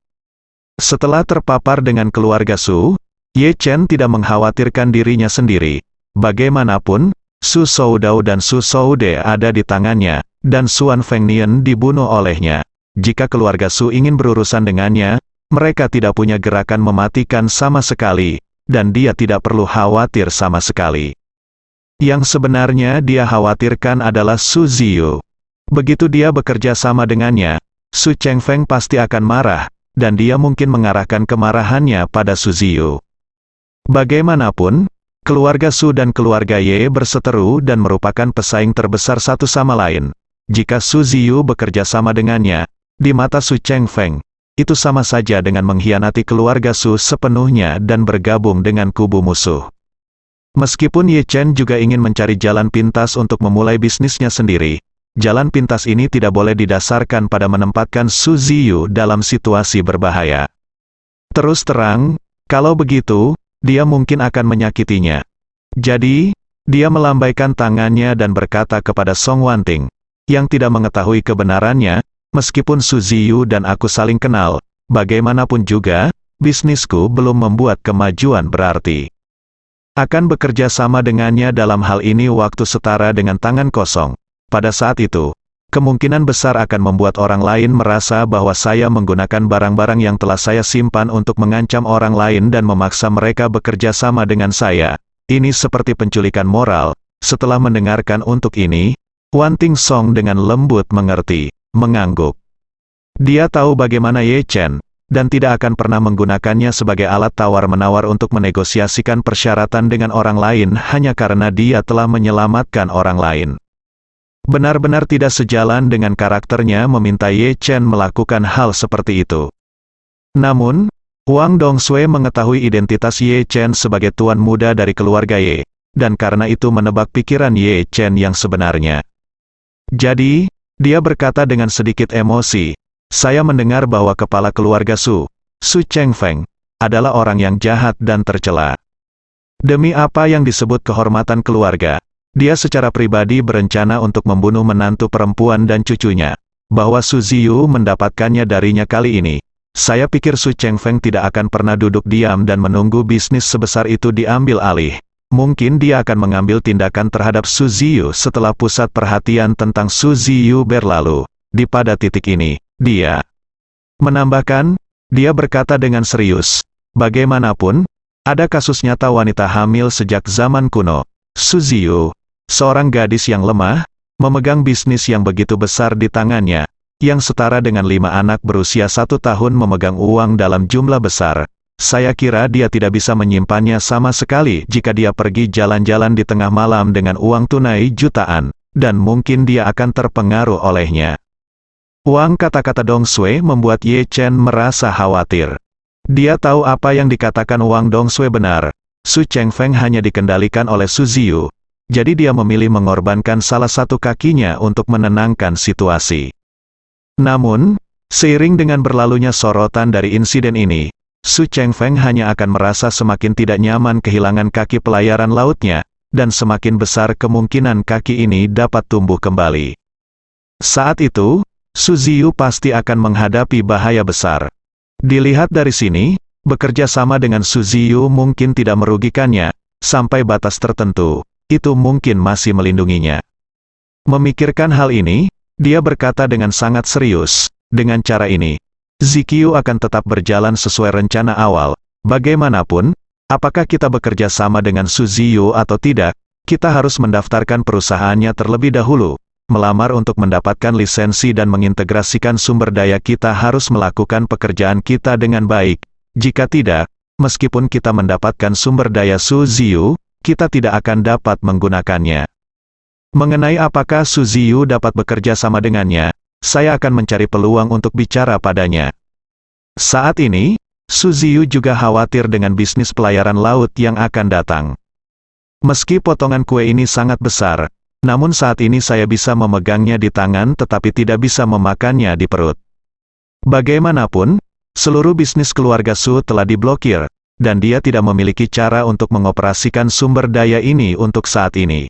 Setelah terpapar dengan keluarga Su, Ye Chen tidak mengkhawatirkan dirinya sendiri. Bagaimanapun, Su Soudao dan Su Soude ada di tangannya, dan Suan Fengnian dibunuh olehnya. Jika keluarga Su ingin berurusan dengannya, mereka tidak punya gerakan mematikan sama sekali, dan dia tidak perlu khawatir sama sekali. Yang sebenarnya dia khawatirkan adalah Su Ziyu. Begitu dia bekerja sama dengannya, Su Chengfeng pasti akan marah, dan dia mungkin mengarahkan kemarahannya pada Su Ziyu. Bagaimanapun, keluarga Su dan keluarga Ye berseteru dan merupakan pesaing terbesar satu sama lain. Jika Su Ziyu bekerja sama dengannya, di mata Su Chengfeng, itu sama saja dengan mengkhianati keluarga Su sepenuhnya dan bergabung dengan kubu musuh. Meskipun Ye Chen juga ingin mencari jalan pintas untuk memulai bisnisnya sendiri, jalan pintas ini tidak boleh didasarkan pada menempatkan Su Ziyu dalam situasi berbahaya. Terus terang, kalau begitu, dia mungkin akan menyakitinya. Jadi, dia melambaikan tangannya dan berkata kepada Song Wanting, yang tidak mengetahui kebenarannya, meskipun Su Ziyu dan aku saling kenal, bagaimanapun juga, bisnisku belum membuat kemajuan berarti. Akan bekerja sama dengannya dalam hal ini waktu setara dengan tangan kosong. Pada saat itu, kemungkinan besar akan membuat orang lain merasa bahwa saya menggunakan barang-barang yang telah saya simpan untuk mengancam orang lain dan memaksa mereka bekerja sama dengan saya. Ini seperti penculikan moral. Setelah mendengarkan untuk ini, Wanting Song dengan lembut mengerti, mengangguk. Dia tahu bagaimana Ye Chen, dan tidak akan pernah menggunakannya sebagai alat tawar-menawar untuk menegosiasikan persyaratan dengan orang lain hanya karena dia telah menyelamatkan orang lain. Benar-benar tidak sejalan dengan karakternya meminta Ye Chen melakukan hal seperti itu. Namun, Wang Dongsui mengetahui identitas Ye Chen sebagai tuan muda dari keluarga Ye, dan karena itu menebak pikiran Ye Chen yang sebenarnya. Jadi, dia berkata dengan sedikit emosi, "Saya mendengar bahwa kepala keluarga Su Chengfeng, adalah orang yang jahat dan tercela. Demi apa yang disebut kehormatan keluarga, dia secara pribadi berencana untuk membunuh menantu perempuan dan cucunya. Bahwa Su Ziyu mendapatkannya darinya kali ini. Saya pikir Su Chengfeng tidak akan pernah duduk diam dan menunggu bisnis sebesar itu diambil alih. Mungkin dia akan mengambil tindakan terhadap Su Ziyu setelah pusat perhatian tentang Su Ziyu berlalu. Pada titik ini, dia menambahkan, dia berkata dengan serius, bagaimanapun, ada kasus nyata wanita hamil sejak zaman kuno. Su Ziyu, seorang gadis yang lemah, memegang bisnis yang begitu besar di tangannya, yang setara dengan 5 anak berusia 1 tahun memegang uang dalam jumlah besar. Saya kira dia tidak bisa menyimpannya sama sekali jika dia pergi jalan-jalan di tengah malam dengan uang tunai jutaan, dan mungkin dia akan terpengaruh olehnya. Kata-kata Dongsui membuat Ye Chen merasa khawatir. Dia tahu apa yang dikatakan Wang Dongsui benar. Su Chengfeng hanya dikendalikan oleh Su Ziyu, jadi dia memilih mengorbankan salah satu kakinya untuk menenangkan situasi. Namun, seiring dengan berlalunya sorotan dari insiden ini, Su Chengfeng hanya akan merasa semakin tidak nyaman kehilangan kaki pelayaran lautnya, dan semakin besar kemungkinan kaki ini dapat tumbuh kembali. Saat itu, Su Ziyu pasti akan menghadapi bahaya besar. Dilihat dari sini, bekerja sama dengan Su Ziyu mungkin tidak merugikannya, sampai batas tertentu, itu mungkin masih melindunginya. Memikirkan hal ini, dia berkata dengan sangat serius, dengan cara ini, Zikyu akan tetap berjalan sesuai rencana awal. Bagaimanapun, apakah kita bekerja sama dengan Su Ziyu atau tidak, kita harus mendaftarkan perusahaannya terlebih dahulu. Melamar untuk mendapatkan lisensi dan mengintegrasikan sumber daya kita harus melakukan pekerjaan kita dengan baik. Jika tidak, meskipun kita mendapatkan sumber daya Su Ziyu, kita tidak akan dapat menggunakannya. Mengenai apakah Su Ziyu dapat bekerja sama dengannya, saya akan mencari peluang untuk bicara padanya. Saat ini, Su Ziyu juga khawatir dengan bisnis pelayaran laut yang akan datang. Meski potongan kue ini sangat besar, namun saat ini saya bisa memegangnya di tangan tetapi tidak bisa memakannya di perut. Bagaimanapun, seluruh bisnis keluarga Su telah diblokir, dan dia tidak memiliki cara untuk mengoperasikan sumber daya ini untuk saat ini.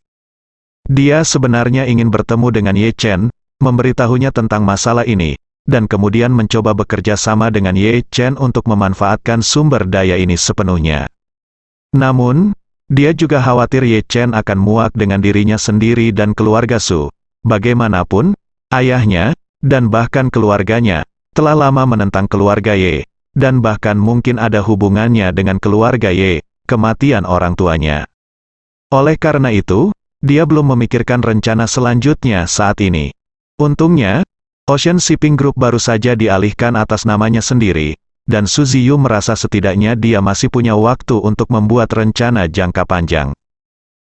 Dia sebenarnya ingin bertemu dengan Ye Chen, memberitahunya tentang masalah ini, dan kemudian mencoba bekerja sama dengan Ye Chen untuk memanfaatkan sumber daya ini sepenuhnya. Namun, dia juga khawatir Ye Chen akan muak dengan dirinya sendiri dan keluarga Su. Bagaimanapun, ayahnya, dan bahkan keluarganya, telah lama menentang keluarga Ye, dan bahkan mungkin ada hubungannya dengan keluarga Ye, kematian orang tuanya. Oleh karena itu, dia belum memikirkan rencana selanjutnya saat ini. Untungnya, Ocean Shipping Group baru saja dialihkan atas namanya sendiri, dan Su Ziyu merasa setidaknya dia masih punya waktu untuk membuat rencana jangka panjang.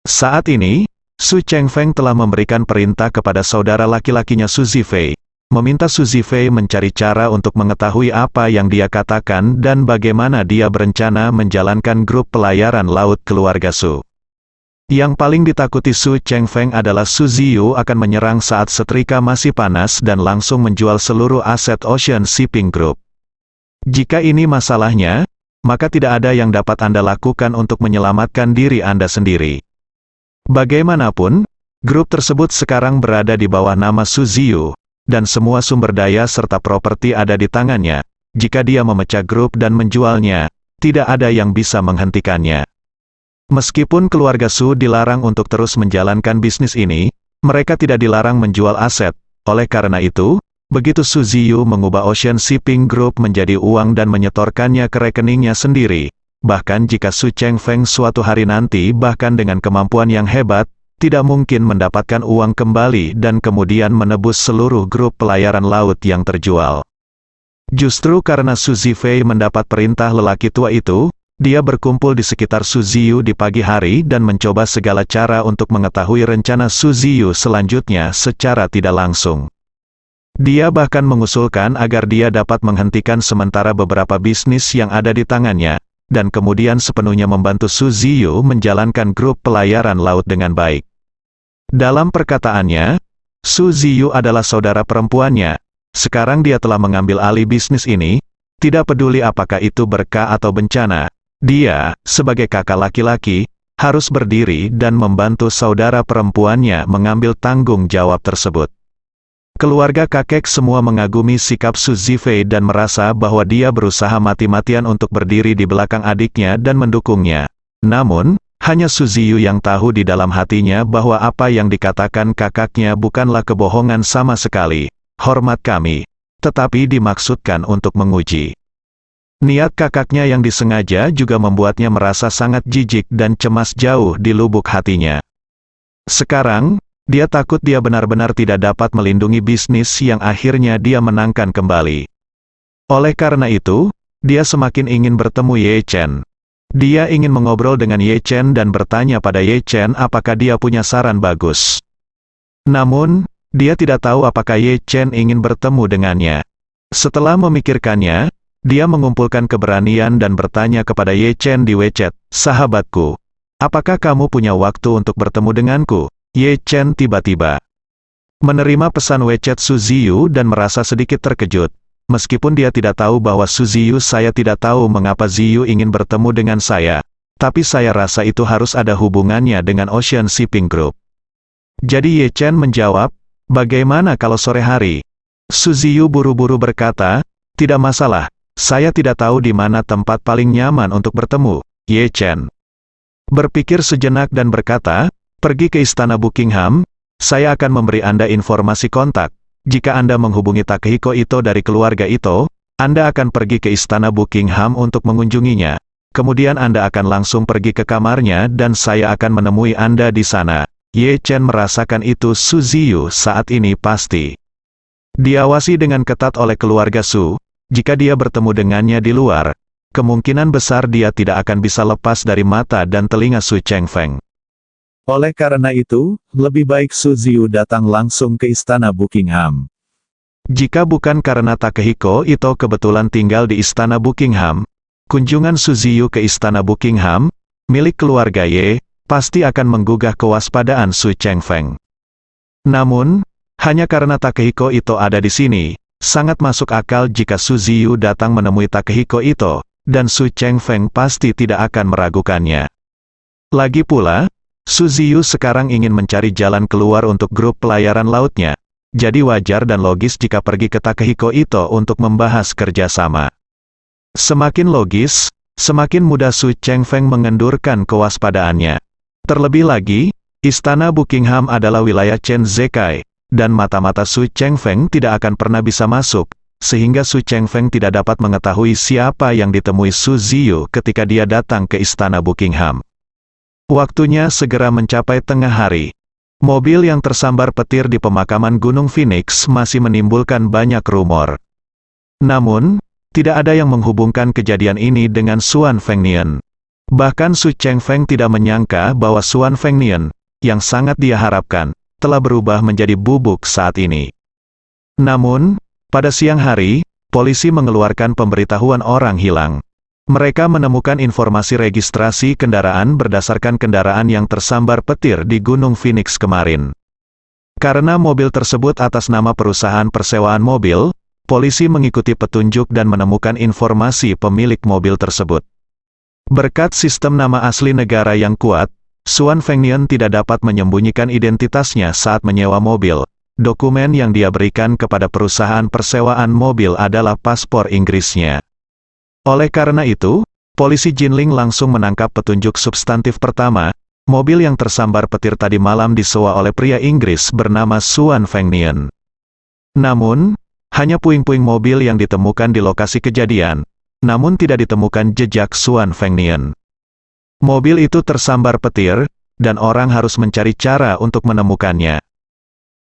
Saat ini, Su Chengfeng telah memberikan perintah kepada saudara laki-lakinya Su Zifei, meminta Su Zifei mencari cara untuk mengetahui apa yang dia katakan dan bagaimana dia berencana menjalankan grup pelayaran laut keluarga Su. Yang paling ditakuti Su Chengfeng adalah Su Ziyu akan menyerang saat setrika masih panas dan langsung menjual seluruh aset Ocean Shipping Group. Jika ini masalahnya, maka tidak ada yang dapat Anda lakukan untuk menyelamatkan diri Anda sendiri. Bagaimanapun, grup tersebut sekarang berada di bawah nama Su Ziyu, dan semua sumber daya serta properti ada di tangannya. Jika dia memecah grup dan menjualnya, tidak ada yang bisa menghentikannya. Meskipun keluarga Su dilarang untuk terus menjalankan bisnis ini, mereka tidak dilarang menjual aset. Oleh karena itu, begitu Su Ziyu mengubah Ocean Shipping Group menjadi uang dan menyetorkannya ke rekeningnya sendiri, bahkan jika Su Chengfeng suatu hari nanti bahkan dengan kemampuan yang hebat, tidak mungkin mendapatkan uang kembali dan kemudian menebus seluruh grup pelayaran laut yang terjual. Justru karena Su Zifei mendapat perintah lelaki tua itu, dia berkumpul di sekitar Su Ziyu di pagi hari dan mencoba segala cara untuk mengetahui rencana Su Ziyu selanjutnya secara tidak langsung. Dia bahkan mengusulkan agar dia dapat menghentikan sementara beberapa bisnis yang ada di tangannya, dan kemudian sepenuhnya membantu Su Ziyu menjalankan grup pelayaran laut dengan baik. Dalam perkataannya, Su Ziyu adalah saudara perempuannya. Sekarang dia telah mengambil alih bisnis ini, tidak peduli apakah itu berkah atau bencana. Dia, sebagai kakak laki-laki, harus berdiri dan membantu saudara perempuannya mengambil tanggung jawab tersebut. Keluarga kakek semua mengagumi sikap Su Zifei dan merasa bahwa dia berusaha mati-matian untuk berdiri di belakang adiknya dan mendukungnya. Namun, hanya Su Ziyu yang tahu di dalam hatinya bahwa apa yang dikatakan kakaknya bukanlah kebohongan sama sekali. Hormat kami, tetapi dimaksudkan untuk menguji. Niat kakaknya yang disengaja juga membuatnya merasa sangat jijik dan cemas jauh di lubuk hatinya. Sekarang, dia takut dia benar-benar tidak dapat melindungi bisnis yang akhirnya dia menangkan kembali. Oleh karena itu, dia semakin ingin bertemu Ye Chen. Dia ingin mengobrol dengan Ye Chen dan bertanya pada Ye Chen apakah dia punya saran bagus. Namun, dia tidak tahu apakah Ye Chen ingin bertemu dengannya. Setelah memikirkannya, dia mengumpulkan keberanian dan bertanya kepada Ye Chen di WeChat, "Sahabatku, apakah kamu punya waktu untuk bertemu denganku?" Ye Chen tiba-tiba menerima pesan WeChat Su Ziyu dan merasa sedikit terkejut. Meskipun dia tidak tahu bahwa Su Ziyu, "Saya tidak tahu mengapa Ziyu ingin bertemu dengan saya, tapi saya rasa itu harus ada hubungannya dengan Ocean Shipping Group." Jadi Ye Chen menjawab, "Bagaimana kalau sore hari?" Su Ziyu buru-buru berkata, "Tidak masalah. Saya tidak tahu di mana tempat paling nyaman untuk bertemu." Ye Chen berpikir sejenak dan berkata, "Pergi ke Istana Buckingham, saya akan memberi Anda informasi kontak. Jika Anda menghubungi Takehiko Ito dari keluarga Ito, Anda akan pergi ke Istana Buckingham untuk mengunjunginya. Kemudian Anda akan langsung pergi ke kamarnya dan saya akan menemui Anda di sana." Ye Chen merasakan itu Su Ziyu saat ini pasti diawasi dengan ketat oleh keluarga Su. Jika dia bertemu dengannya di luar, kemungkinan besar dia tidak akan bisa lepas dari mata dan telinga Su Chengfeng. Oleh karena itu, lebih baik Su Ziyu datang langsung ke Istana Buckingham. Jika bukan karena Takehiko Ito kebetulan tinggal di Istana Buckingham, kunjungan Su Ziyu ke Istana Buckingham, milik keluarga Ye, pasti akan menggugah kewaspadaan Su Chengfeng. Namun, hanya karena Takehiko Ito ada di sini, sangat masuk akal jika Su Ziyu datang menemui Takehiko Ito, dan Su Chengfeng pasti tidak akan meragukannya. Lagi pula, Su Ziyu sekarang ingin mencari jalan keluar untuk grup pelayaran lautnya, jadi wajar dan logis jika pergi ke Takehiko Ito untuk membahas kerjasama. Semakin logis, semakin mudah Su Chengfeng mengendurkan kewaspadaannya. Terlebih lagi, Istana Buckingham adalah wilayah Chen Zekai, dan mata-mata Su Chengfeng tidak akan pernah bisa masuk, sehingga Su Chengfeng tidak dapat mengetahui siapa yang ditemui Su Ziyu ketika dia datang ke Istana Buckingham. Waktunya segera mencapai tengah hari. Mobil yang tersambar petir di pemakaman Gunung Phoenix masih menimbulkan banyak rumor. Namun, tidak ada yang menghubungkan kejadian ini dengan Suan Fengnian. Bahkan Su Chengfeng tidak menyangka bahwa Suan Fengnian, yang sangat dia harapkan, telah berubah menjadi bubuk saat ini. Namun, pada siang hari, polisi mengeluarkan pemberitahuan orang hilang. Mereka menemukan informasi registrasi kendaraan berdasarkan kendaraan yang tersambar petir di Gunung Phoenix kemarin. Karena mobil tersebut atas nama perusahaan persewaan mobil, polisi mengikuti petunjuk dan menemukan informasi pemilik mobil tersebut. Berkat sistem nama asli negara yang kuat, Xuan Fengnian tidak dapat menyembunyikan identitasnya saat menyewa mobil. Dokumen yang dia berikan kepada perusahaan persewaan mobil adalah paspor Inggrisnya. Oleh karena itu, polisi Jinling langsung menangkap petunjuk substantif pertama, mobil yang tersambar petir tadi malam disewa oleh pria Inggris bernama Xuan Fengnian. Namun, hanya puing-puing mobil yang ditemukan di lokasi kejadian, namun tidak ditemukan jejak Xuan Fengnian. Mobil itu tersambar petir, dan orang harus mencari cara untuk menemukannya.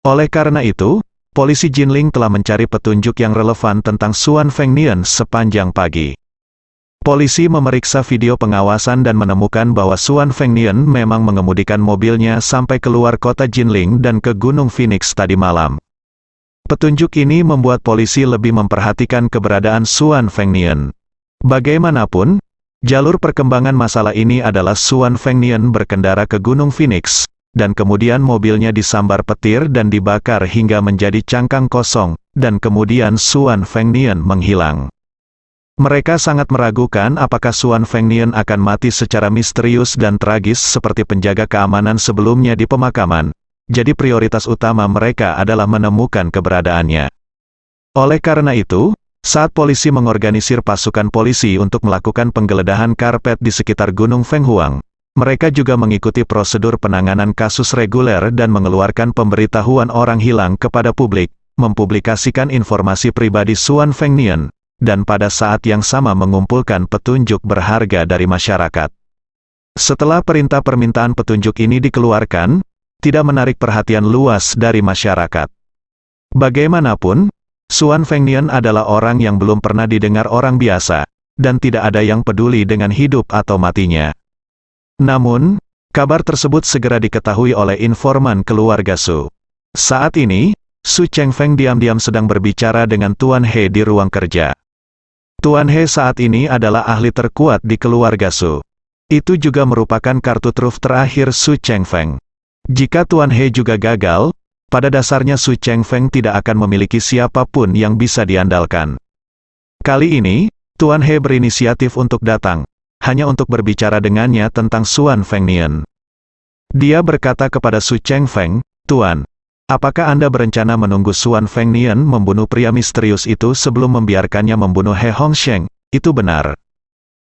Oleh karena itu, polisi Jinling telah mencari petunjuk yang relevan tentang Xuan Fengnian sepanjang pagi. Polisi memeriksa video pengawasan dan menemukan bahwa Xuan Fengnian memang mengemudikan mobilnya sampai keluar kota Jinling dan ke Gunung Phoenix tadi malam. Petunjuk ini membuat polisi lebih memperhatikan keberadaan Xuan Fengnian. Bagaimanapun, jalur perkembangan masalah ini adalah Xuan Fengnian berkendara ke Gunung Phoenix, dan kemudian mobilnya disambar petir dan dibakar hingga menjadi cangkang kosong, dan kemudian Xuan Fengnian menghilang. Mereka sangat meragukan apakah Xuan Fengnian akan mati secara misterius dan tragis seperti penjaga keamanan sebelumnya di pemakaman, jadi prioritas utama mereka adalah menemukan keberadaannya. Oleh karena itu, saat polisi mengorganisir pasukan polisi untuk melakukan penggeledahan karpet di sekitar Gunung Fenghuang, mereka juga mengikuti prosedur penanganan kasus reguler dan mengeluarkan pemberitahuan orang hilang kepada publik, mempublikasikan informasi pribadi Xuan Fengnian, dan pada saat yang sama mengumpulkan petunjuk berharga dari masyarakat. Setelah perintah permintaan petunjuk ini dikeluarkan, tidak menarik perhatian luas dari masyarakat. Bagaimanapun, Xuan Fengnian adalah orang yang belum pernah didengar orang biasa, dan tidak ada yang peduli dengan hidup atau matinya. Namun, kabar tersebut segera diketahui oleh informan keluarga Su. Saat ini, Su Chengfeng diam-diam sedang berbicara dengan Tuan He di ruang kerja. Tuan He saat ini adalah ahli terkuat di keluarga Su. Itu juga merupakan kartu truf terakhir Su Chengfeng. Jika Tuan He juga gagal, pada dasarnya Su Chengfeng tidak akan memiliki siapapun yang bisa diandalkan. Kali ini, Tuan He berinisiatif untuk datang, hanya untuk berbicara dengannya tentang Xuan Fengnian. Dia berkata kepada Su Chengfeng, "Tuan, apakah Anda berencana menunggu Xuan Fengnian membunuh pria misterius itu sebelum membiarkannya membunuh He Hongsheng?" Itu benar.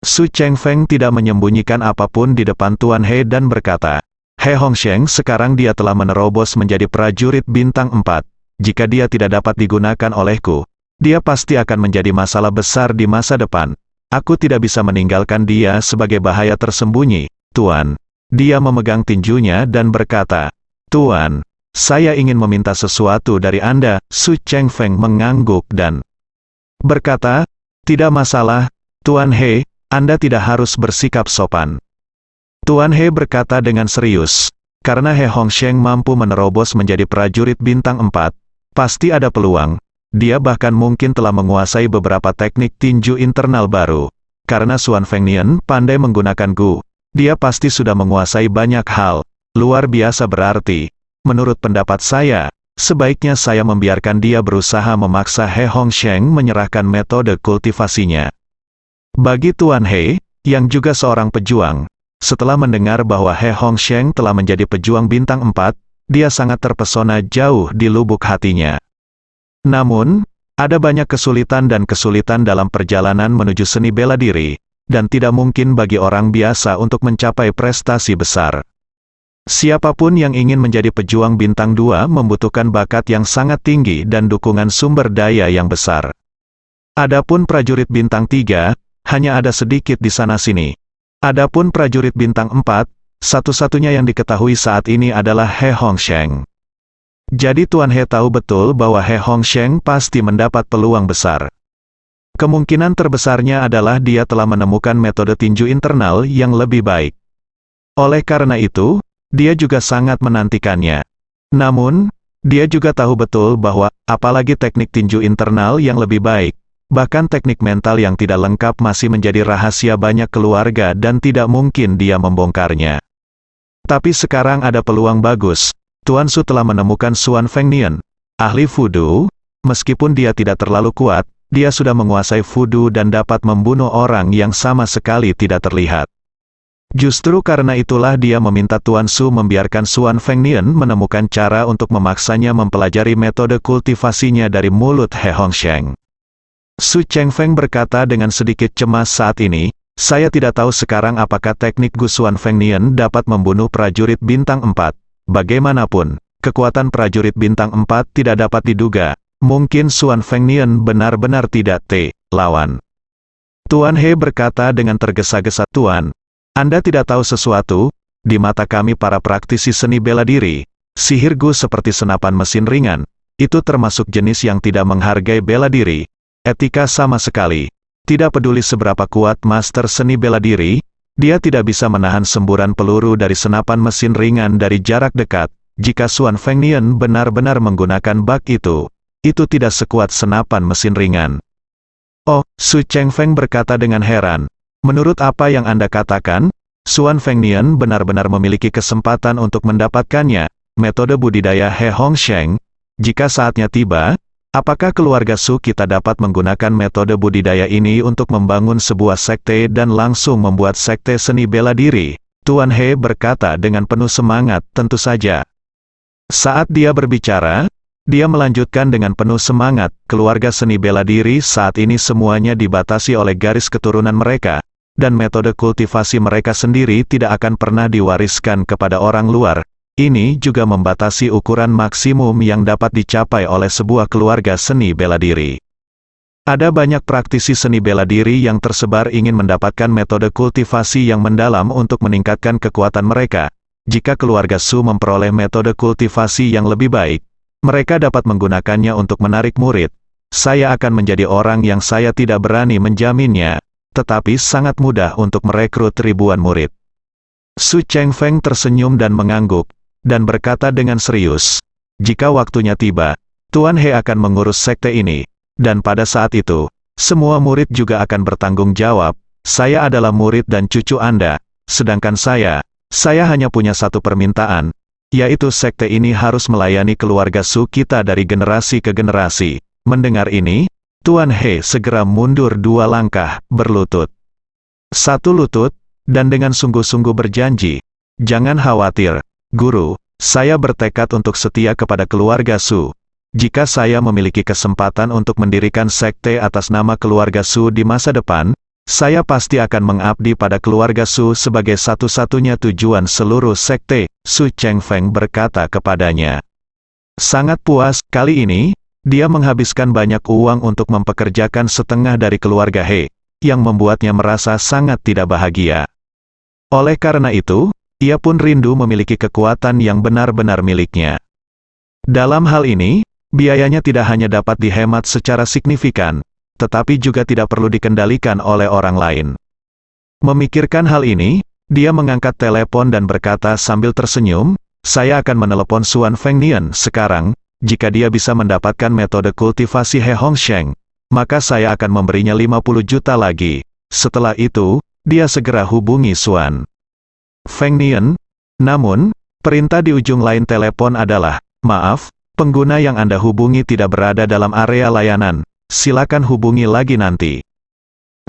Su Chengfeng tidak menyembunyikan apapun di depan Tuan He dan berkata, "He Hongsheng sekarang dia telah menerobos menjadi prajurit bintang 4. Jika dia tidak dapat digunakan olehku, dia pasti akan menjadi masalah besar di masa depan. Aku tidak bisa meninggalkan dia sebagai bahaya tersembunyi, Tuan." Dia memegang tinjunya dan berkata, "Tuan, saya ingin meminta sesuatu dari Anda." Su Chengfeng mengangguk dan berkata, "Tidak masalah, Tuan He, Anda tidak harus bersikap sopan." Tuan He berkata dengan serius, "Karena He Hongsheng mampu menerobos menjadi prajurit bintang 4, pasti ada peluang. Dia bahkan mungkin telah menguasai beberapa teknik tinju internal baru. Karena Xuan Fengnian pandai menggunakan Gu, dia pasti sudah menguasai banyak hal, luar biasa berarti. Menurut pendapat saya, sebaiknya saya membiarkan dia berusaha memaksa He Hongsheng menyerahkan metode kultivasinya." Bagi Tuan He, yang juga seorang pejuang, setelah mendengar bahwa He Hongsheng telah menjadi pejuang bintang 4, dia sangat terpesona jauh di lubuk hatinya. Namun, ada banyak kesulitan dalam perjalanan menuju seni bela diri, dan tidak mungkin bagi orang biasa untuk mencapai prestasi besar. Siapapun yang ingin menjadi pejuang bintang 2 membutuhkan bakat yang sangat tinggi dan dukungan sumber daya yang besar. Adapun prajurit bintang 3, hanya ada sedikit di sana-sini. Adapun prajurit bintang 4, satu-satunya yang diketahui saat ini adalah He Hongsheng. Jadi Tuan He tahu betul bahwa He Hongsheng pasti mendapat peluang besar. Kemungkinan terbesarnya adalah dia telah menemukan metode tinju internal yang lebih baik. Oleh karena itu, dia juga sangat menantikannya. Namun, dia juga tahu betul bahwa, apalagi teknik tinju internal yang lebih baik, Bahkan teknik mental yang tidak lengkap masih menjadi rahasia banyak keluarga dan tidak mungkin dia membongkarnya. Tapi sekarang ada peluang bagus. Tuan Su telah menemukan Suan Fengnian, ahli voodoo. Meskipun dia tidak terlalu kuat, dia sudah menguasai voodoo dan dapat membunuh orang yang sama sekali tidak terlihat. Justru karena itulah dia meminta Tuan Su membiarkan Suan Fengnian menemukan cara untuk memaksanya mempelajari metode kultivasinya dari mulut He Hongsheng. Su Chengfeng berkata dengan sedikit cemas saat ini, saya tidak tahu sekarang apakah teknik Gu Suan Fengnian dapat membunuh prajurit bintang 4. Bagaimanapun, kekuatan prajurit bintang 4 tidak dapat diduga. Mungkin Suan Fengnian benar-benar tidak lawan. Tuan He berkata dengan tergesa-gesa, Tuan, Anda tidak tahu sesuatu, di mata kami para praktisi seni bela diri, sihir Gu seperti senapan mesin ringan, itu termasuk jenis yang tidak menghargai bela diri, etika sama sekali. Tidak peduli seberapa kuat master seni bela diri, dia tidak bisa menahan semburan peluru dari senapan mesin ringan dari jarak dekat. Jika Suan Fengnian benar-benar menggunakan bak itu tidak sekuat senapan mesin ringan. Oh, Su Chengfeng berkata dengan heran. Menurut apa yang Anda katakan, Suan Fengnian benar-benar memiliki kesempatan untuk mendapatkannya, metode budidaya He Hongsheng. Jika saatnya tiba, apakah keluarga Su kita dapat menggunakan metode budidaya ini untuk membangun sebuah sekte dan langsung membuat sekte seni bela diri? Tuan He berkata dengan penuh semangat, tentu saja. Saat dia berbicara, dia melanjutkan dengan penuh semangat, keluarga seni bela diri saat ini semuanya dibatasi oleh garis keturunan mereka, dan metode kultivasi mereka sendiri tidak akan pernah diwariskan kepada orang luar. Ini juga membatasi ukuran maksimum yang dapat dicapai oleh sebuah keluarga seni bela diri. Ada banyak praktisi seni bela diri yang tersebar ingin mendapatkan metode kultivasi yang mendalam untuk meningkatkan kekuatan mereka. Jika keluarga Su memperoleh metode kultivasi yang lebih baik, mereka dapat menggunakannya untuk menarik murid. Saya akan menjadi orang yang saya tidak berani menjaminnya, tetapi sangat mudah untuk merekrut ribuan murid. Su Chengfeng tersenyum dan mengangguk, dan berkata dengan serius, jika waktunya tiba, Tuan He akan mengurus sekte ini, dan pada saat itu, semua murid juga akan bertanggung jawab. Saya adalah murid dan cucu Anda, sedangkan saya hanya punya satu permintaan, yaitu sekte ini harus melayani keluarga Su kita dari generasi ke generasi. Mendengar ini, Tuan He segera mundur 2 langkah, berlutut. 1 lutut, dan dengan sungguh-sungguh berjanji, jangan khawatir, Guru, saya bertekad untuk setia kepada keluarga Su. Jika saya memiliki kesempatan untuk mendirikan sekte atas nama keluarga Su di masa depan, saya pasti akan mengabdi pada keluarga Su sebagai satu-satunya tujuan seluruh sekte, Su Chengfeng berkata kepadanya. Sangat puas, kali ini, dia menghabiskan banyak uang untuk mempekerjakan setengah dari keluarga He, yang membuatnya merasa sangat tidak bahagia. Oleh karena itu, ia pun rindu memiliki kekuatan yang benar-benar miliknya. Dalam hal ini, biayanya tidak hanya dapat dihemat secara signifikan, tetapi juga tidak perlu dikendalikan oleh orang lain. Memikirkan hal ini, dia mengangkat telepon dan berkata sambil tersenyum, saya akan menelepon Suan Fengnian sekarang. Jika dia bisa mendapatkan metode kultivasi He Hongsheng, maka saya akan memberinya 50 juta lagi. Setelah itu, dia segera hubungi Suan Fengnian. Namun, perintah di ujung lain telepon adalah, maaf, pengguna yang Anda hubungi tidak berada dalam area layanan. Silakan hubungi lagi nanti.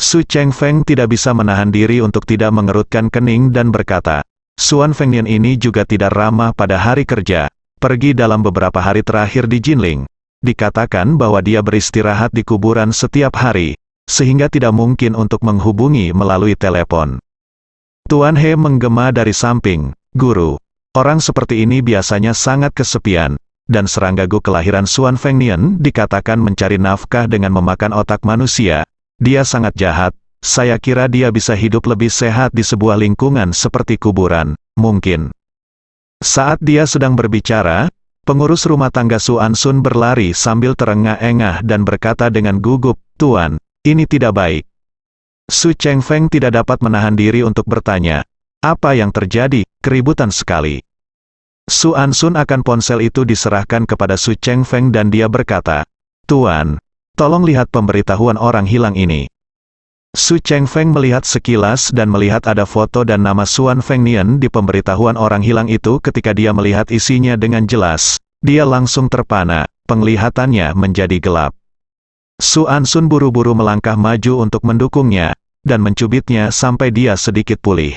Su Chengfeng tidak bisa menahan diri untuk tidak mengerutkan kening dan berkata, Suan Fengnian ini juga tidak ramah pada hari kerja. Pergi dalam beberapa hari terakhir di Jinling. Dikatakan bahwa dia beristirahat di kuburan setiap hari, sehingga tidak mungkin untuk menghubungi melalui telepon. Tuan He menggema dari samping, Guru, orang seperti ini biasanya sangat kesepian. Dan serangga Gu kelahiran Suan Fengnian dikatakan mencari nafkah dengan memakan otak manusia. Dia sangat jahat, saya kira dia bisa hidup lebih sehat di sebuah lingkungan seperti kuburan, mungkin. Saat dia sedang berbicara, pengurus rumah tangga Su Ansun berlari sambil terengah-engah dan berkata dengan gugup, Tuan, ini tidak baik. Su Chengfeng tidak dapat menahan diri untuk bertanya, apa yang terjadi, keributan sekali. Su Ansun akan ponsel itu diserahkan kepada Su Chengfeng dan dia berkata, Tuan, Tolong lihat pemberitahuan orang hilang ini. Su Chengfeng melihat sekilas dan melihat ada foto dan nama Suan Fengnian di pemberitahuan orang hilang itu. Ketika dia melihat isinya dengan jelas, dia langsung terpana, penglihatannya menjadi gelap. Su Ansun buru-buru melangkah maju untuk mendukungnya, dan mencubitnya sampai dia sedikit pulih.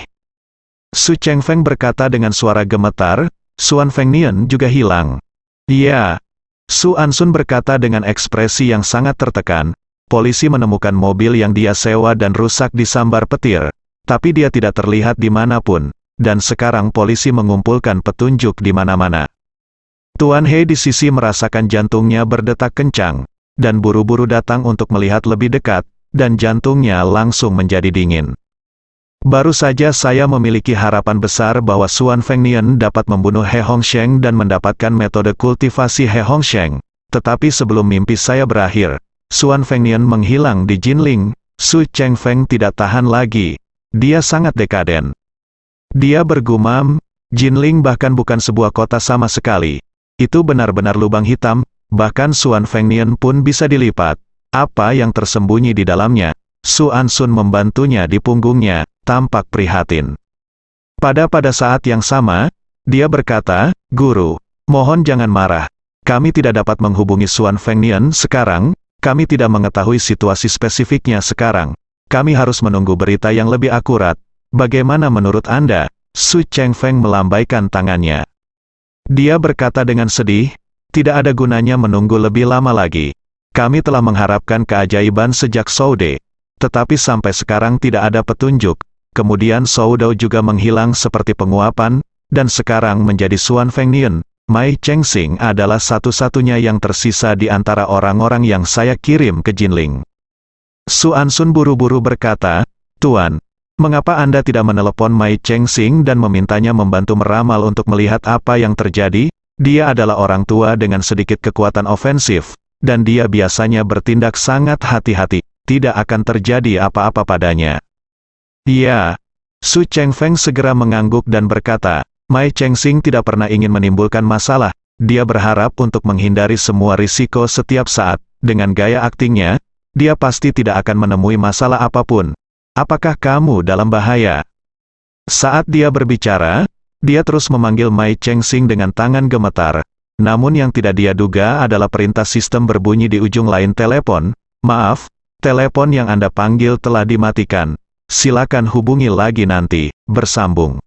Su Chengfeng berkata dengan suara gemetar, Suan Fengnian juga hilang. Iya. Su Ansun berkata dengan ekspresi yang sangat tertekan, polisi menemukan mobil yang dia sewa dan rusak disambar petir, tapi dia tidak terlihat dimanapun, dan sekarang polisi mengumpulkan petunjuk di mana-mana. Tuan He di sisi merasakan jantungnya berdetak kencang, dan buru-buru datang untuk melihat lebih dekat, dan jantungnya langsung menjadi dingin. Baru saja saya memiliki harapan besar bahwa Suan Fengnian dapat membunuh He Hongsheng dan mendapatkan metode kultivasi He Hongsheng. Tetapi sebelum mimpi saya berakhir, Suan Fengnian menghilang di Jinling. Su Chengfeng tidak tahan lagi. Dia sangat dekaden. Dia bergumam, Jinling bahkan bukan sebuah kota sama sekali. Itu benar-benar lubang hitam, bahkan Suan Fengnian pun bisa dilipat. Apa yang tersembunyi di dalamnya? Su Ansun membantunya di punggungnya, tampak prihatin. Pada saat yang sama, dia berkata, Guru, mohon jangan marah. Kami tidak dapat menghubungi Suan Fengnian sekarang, kami tidak mengetahui situasi spesifiknya sekarang. Kami harus menunggu berita yang lebih akurat. Bagaimana menurut Anda? Su Chengfeng melambaikan tangannya. Dia berkata dengan sedih, tidak ada gunanya menunggu lebih lama lagi. Kami telah mengharapkan keajaiban sejak Soude, tetapi sampai sekarang tidak ada petunjuk. Kemudian Soudou juga menghilang seperti penguapan, dan sekarang menjadi Suan Fengnian. Mai Chengxing adalah satu-satunya yang tersisa di antara orang-orang yang saya kirim ke Jinling. Su Ansun buru-buru berkata, Tuan, mengapa Anda tidak menelepon Mai Chengxing dan memintanya membantu meramal untuk melihat apa yang terjadi? Dia adalah orang tua dengan sedikit kekuatan ofensif, dan dia biasanya bertindak sangat hati-hati. Tidak akan terjadi apa-apa padanya. Iya. Su Chengfeng segera mengangguk dan berkata, Mai Chengxing tidak pernah ingin menimbulkan masalah. Dia berharap untuk menghindari semua risiko setiap saat. Dengan gaya aktingnya, dia pasti tidak akan menemui masalah apapun. Apakah kamu dalam bahaya? Saat dia berbicara, dia terus memanggil Mai Chengxing dengan tangan gemetar. Namun yang tidak dia duga adalah perintah sistem berbunyi di ujung lain telepon. Maaf, telepon yang Anda panggil telah dimatikan. Silakan hubungi lagi nanti. Bersambung.